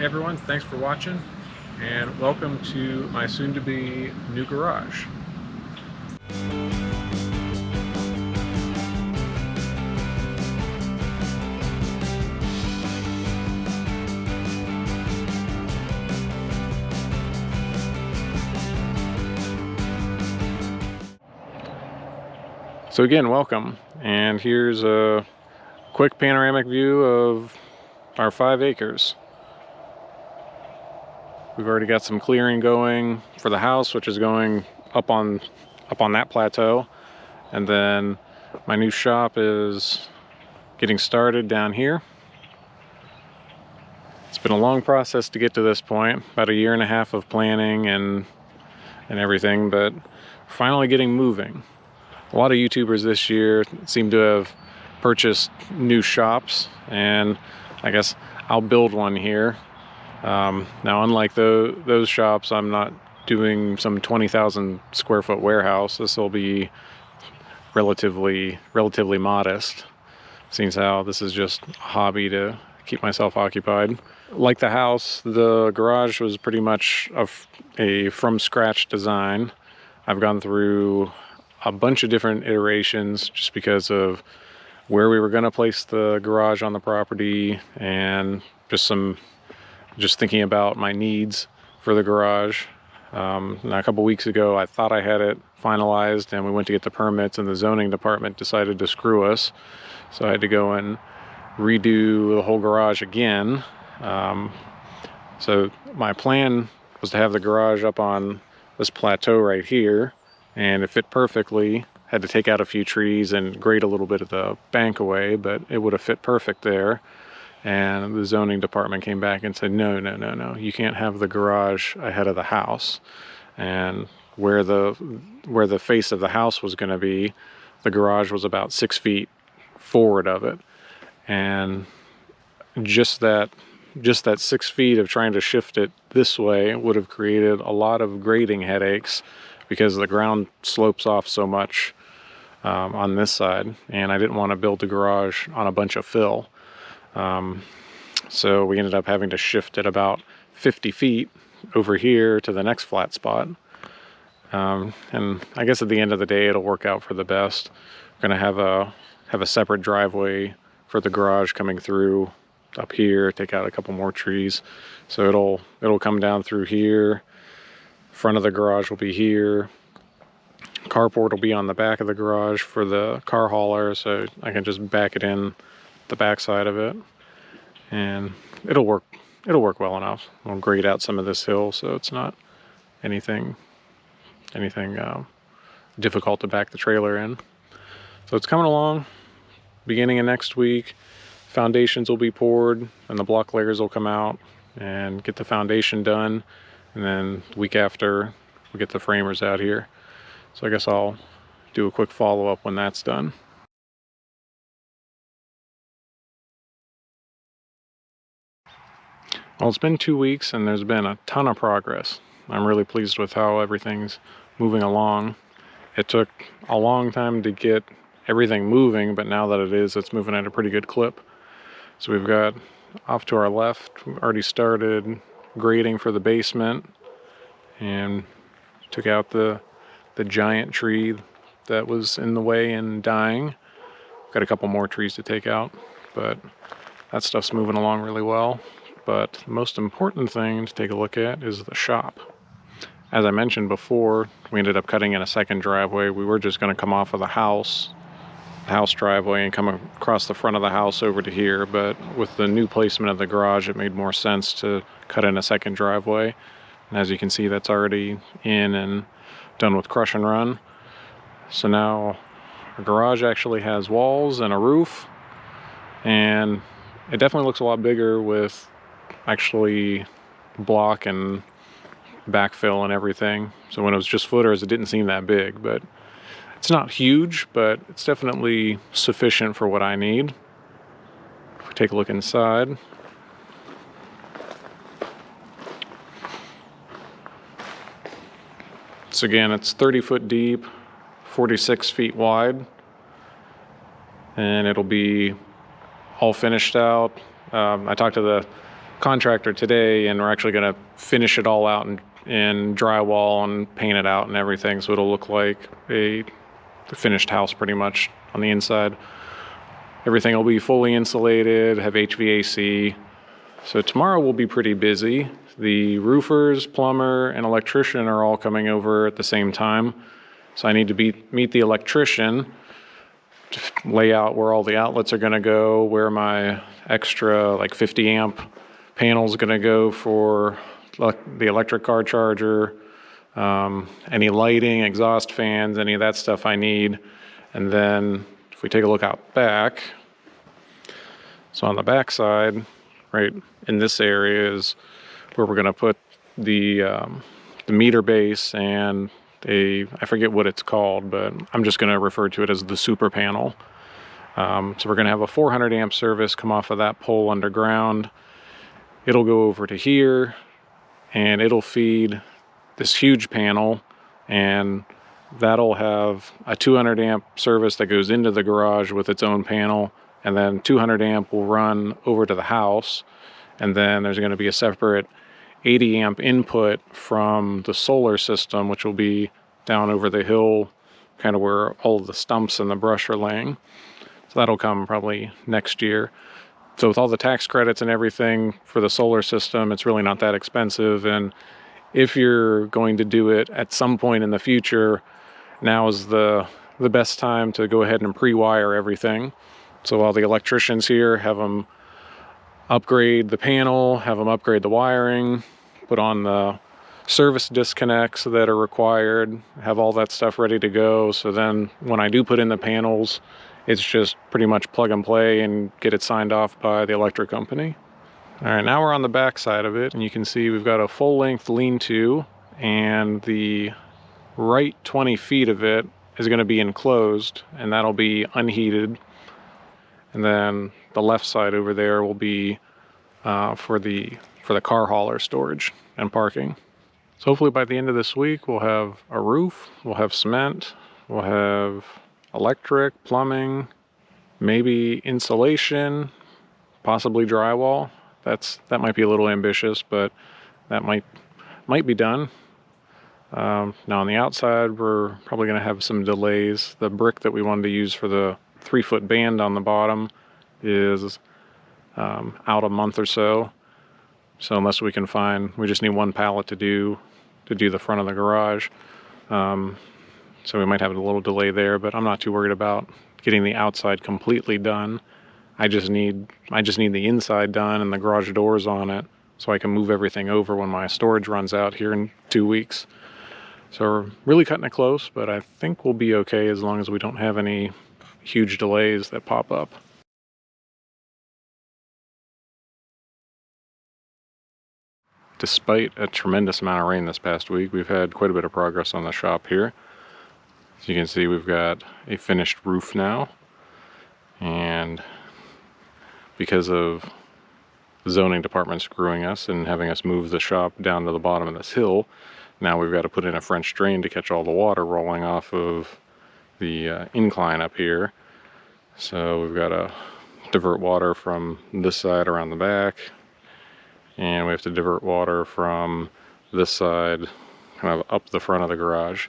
Hey everyone, thanks for watching and welcome to my soon-to-be new garage. So again, welcome, and here's a quick panoramic view of our 5 acres. We've already got some clearing going for the house, which is going up on that plateau, and then my new shop is getting started down here. It's been a long process to get to this point, about a year and a half of planning and everything, but finally getting moving. A lot of YouTubers this year seem to have purchased new shops, and I guess I'll build one here. Now, unlike those shops, I'm not doing some 20,000 square foot warehouse. This will be relatively modest, seeing how this is just a hobby to keep myself occupied. Like the house, the garage was pretty much a from scratch design. I've gone through a bunch of different iterations just because of where we were going to place the garage on the property, and just thinking about my needs for the garage. Now, a couple weeks ago, I thought I had it finalized, and we went to get the permits, and the zoning department decided to screw us. So I had to go and redo the whole garage again. So my plan was to have the garage up on this plateau right here, and it fit perfectly. Had to take out a few trees and grate a little bit of the bank away, but it would have fit perfect there. And the zoning department came back and said, no, you can't have the garage ahead of the house. And where the face of the house was going to be, the garage was about 6 feet forward of it. And just that 6 feet of trying to shift it this way would have created a lot of grading headaches, because the ground slopes off so much on this side, and I didn't want to build the garage on a bunch of fill. So we ended up having to shift it about 50 feet over here to the next flat spot. And I guess at the end of the day, it'll work out for the best. We're gonna have a separate driveway for the garage coming through up here, take out a couple more trees. So it'll come down through here. Front of the garage will be here. Carport will be on the back of the garage for the car hauler, so I can just back it in the back side of it, and it'll work well enough. I'll grade out some of this hill so it's not anything difficult to back the trailer in. So it's coming along. Beginning of next week, foundations will be poured and the block layers will come out and get the foundation done, and then the week after we'll get the framers out here. So I guess I'll do a quick follow-up when that's done. Well, it's been 2 weeks and there's been a ton of progress. I'm really pleased with how everything's moving along. It took a long time to get everything moving, but now that it's moving at a pretty good clip. So we've got, off to our left, we've already started grading for the basement and took out the giant tree that was in the way and dying. Got a couple more trees to take out, but that stuff's moving along really well. But the most important thing to take a look at is the shop. As I mentioned before, we ended up cutting in a second driveway. We were just going to come off of the house driveway and come across the front of the house over to here, but with the new placement of the garage, it made more sense to cut in a second driveway. And as you can see, that's already in and done with crush and run. So now our garage actually has walls and a roof, and it definitely looks a lot bigger with actually block and backfill and everything. So when it was just footers, it didn't seem that big, but it's not huge, but it's definitely sufficient for what I need. If we take a look inside, so again, it's 30 foot deep, 46 feet wide, and it'll be all finished out. I talked to contractor today, and we're actually going to finish it all out in drywall and paint it out and everything, so it'll look like a finished house pretty much on the inside. Everything will be fully insulated, have HVAC. So tomorrow will be pretty busy. The roofers, plumber, and electrician are all coming over at the same time. So I need to meet the electrician, to lay out where all the outlets are going to go, where my extra like 50 amp panel is going to go for the electric car charger, any lighting, exhaust fans, any of that stuff I need. And then if we take a look out back, so on the back side, right in this area is where we're going to put the meter base and I forget what it's called, but I'm just going to refer to it as the super panel. So we're going to have a 400 amp service come off of that pole underground. It'll go over to here and it'll feed this huge panel, and that'll have a 200 amp service that goes into the garage with its own panel, and then 200 amp will run over to the house, and then there's going to be a separate 80 amp input from the solar system, which will be down over the hill, kind of where all of the stumps and the brush are laying. So that'll come probably next year. So with all the tax credits and everything for the solar system, it's really not that expensive. And if you're going to do it at some point in the future, now is the best time to go ahead and pre-wire everything. So while the electrician's here, have them upgrade the panel, have them upgrade the wiring, put on the service disconnects that are required, have all that stuff ready to go. So then when I do put in the panels, it's just pretty much plug and play and get it signed off by the electric company. All right, now we're on the back side of it, and you can see we've got a full-length lean-to, and the right 20 feet of it is going to be enclosed, and that'll be unheated. And then the left side over there will be for the car hauler storage and parking. So hopefully by the end of this week, we'll have a roof, we'll have cement, we'll have electric, plumbing, maybe insulation, possibly drywall. That might be a little ambitious, but that might be done. Now on the outside, we're probably going to have some delays. The brick that we wanted to use for the 3-foot band on the bottom is out a month or so. So unless we can we just need one pallet to do the front of the garage. So we might have a little delay there, but I'm not too worried about getting the outside completely done. I just need the inside done and the garage doors on it, so I can move everything over when my storage runs out here in 2 weeks. So we're really cutting it close, but I think we'll be okay as long as we don't have any huge delays that pop up. Despite a tremendous amount of rain this past week, we've had quite a bit of progress on the shop here. As you can see, we've got a finished roof now, and because of the zoning department screwing us and having us move the shop down to the bottom of this hill, now we've got to put in a French drain to catch all the water rolling off of the incline up here. So we've got to divert water from this side around the back, and we have to divert water from this side kind of up the front of the garage.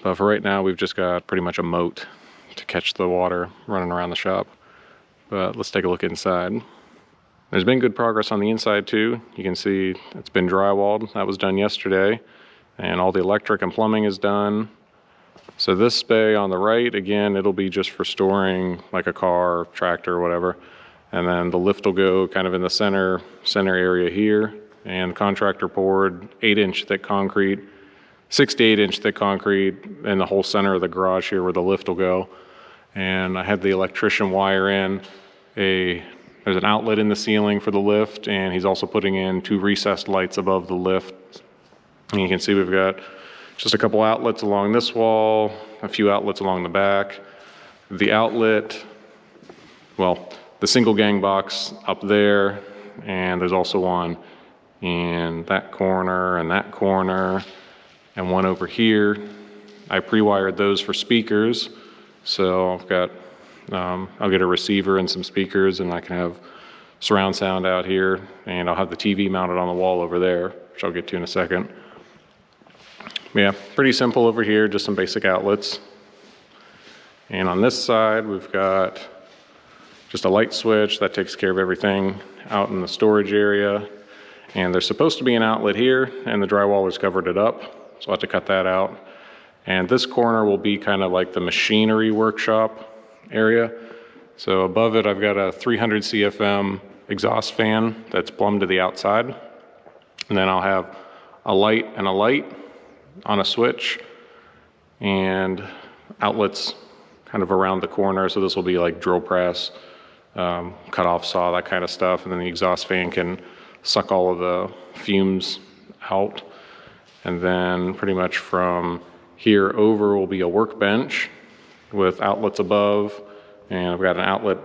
But for right now, we've just got pretty much a moat to catch the water running around the shop. But let's take a look inside. There's been good progress on the inside too. You can see it's been drywalled. That was done yesterday. And all the electric and plumbing is done. So this bay on the right, again, it'll be just for storing like a car, tractor, whatever. And then the lift will go kind of in the center area here. And contractor poured 8-inch thick concrete, 6 to 8-inch thick concrete in the whole center of the garage here where the lift will go. And I had the electrician wire in there's an outlet in the ceiling for the lift, and he's also putting in 2 recessed lights above the lift. And you can see we've got just a couple outlets along this wall, a few outlets along the back. The outlet, well, the single gang box up there, and there's also one in that corner and that corner, and one over here. I pre-wired those for speakers, so I've got I'll get a receiver and some speakers, and I can have surround sound out here, and I'll have the TV mounted on the wall over there, which I'll get to in a second. Yeah, pretty simple over here, just some basic outlets. And on this side, we've got just a light switch that takes care of everything out in the storage area. And there's supposed to be an outlet here, and the drywallers covered it up, so I'll have to cut that out. And this corner will be kind of like the machinery workshop area. So above it, I've got a 300 CFM exhaust fan that's plumbed to the outside. And then I'll have a light and a light on a switch, and outlets kind of around the corner. So this will be like drill press, cut off saw, that kind of stuff. And then the exhaust fan can suck all of the fumes out. And then pretty much from here over will be a workbench with outlets above. And I've got an outlet,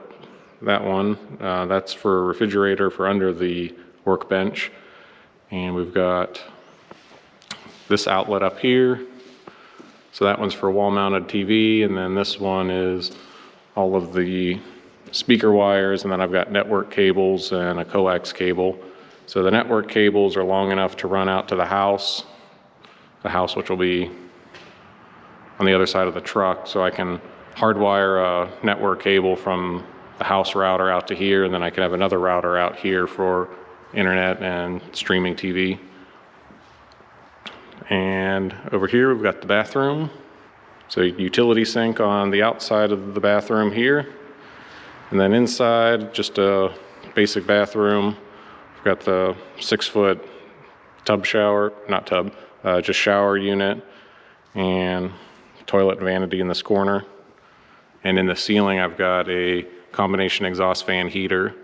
that one, that's for a refrigerator for under the workbench. And we've got this outlet up here. So that one's for wall-mounted TV, and then this one is all of the speaker wires, and then I've got network cables and a coax cable. So the network cables are long enough to run out to the house which will be on the other side of the truck, so I can hardwire a network cable from the house router out to here, and then I can have another router out here for internet and streaming TV. And over here we've got the bathroom. So utility sink on the outside of the bathroom here. And then inside, just a basic bathroom. We've got the 6-foot tub shower, not tub, just shower unit, and toilet vanity in this corner. And in the ceiling, I've got a combination exhaust fan heater,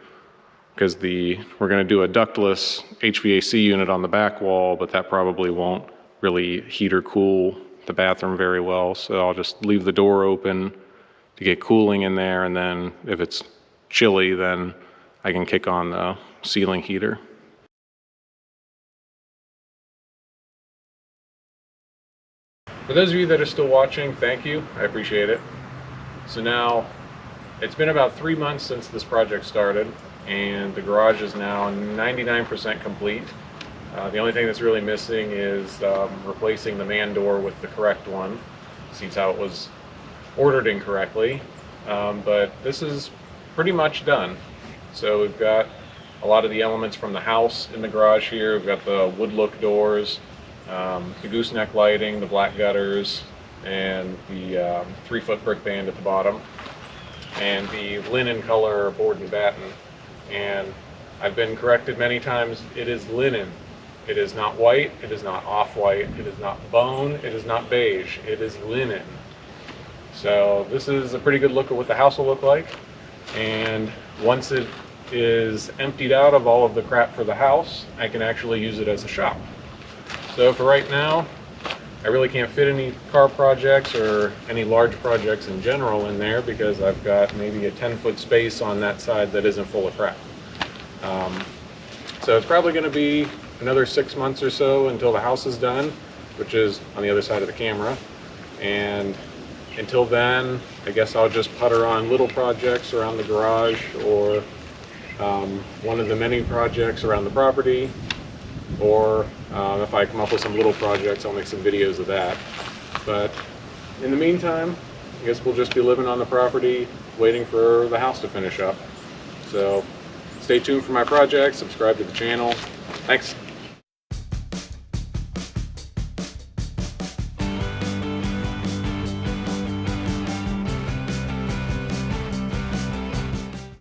because we're gonna do a ductless HVAC unit on the back wall, but that probably won't really heat or cool the bathroom very well. So I'll just leave the door open to get cooling in there, and then if it's chilly, then I can kick on the ceiling heater. For those of you that are still watching, thank you, I appreciate it. So now, it's been about 3 months since this project started, and the garage is now 99% complete. The only thing that's really missing is replacing the man door with the correct one. Seems how it was ordered incorrectly, but this is pretty much done. So we've got a lot of the elements from the house in the garage here. We've got the wood look doors, the gooseneck lighting, the black gutters, and the 3-foot brick band at the bottom, and the linen color board and batten. And I've been corrected many times, it is linen. It is not white, it is not off-white, it is not bone, it is not beige, it is linen. So this is a pretty good look at what the house will look like. And once it is emptied out of all of the crap for the house, I can actually use it as a shop. So for right now, I really can't fit any car projects or any large projects in general in there, because I've got maybe a 10-foot space on that side that isn't full of crap. So it's probably going to be another 6 months or so until the house is done, which is on the other side of the camera. And until then, I guess I'll just putter on little projects around the garage, or one of the many projects around the property, or if I come up with some little projects, I'll make some videos of that. But in the meantime, I guess we'll just be living on the property, waiting for the house to finish up. So stay tuned for my projects, subscribe to the channel. Thanks.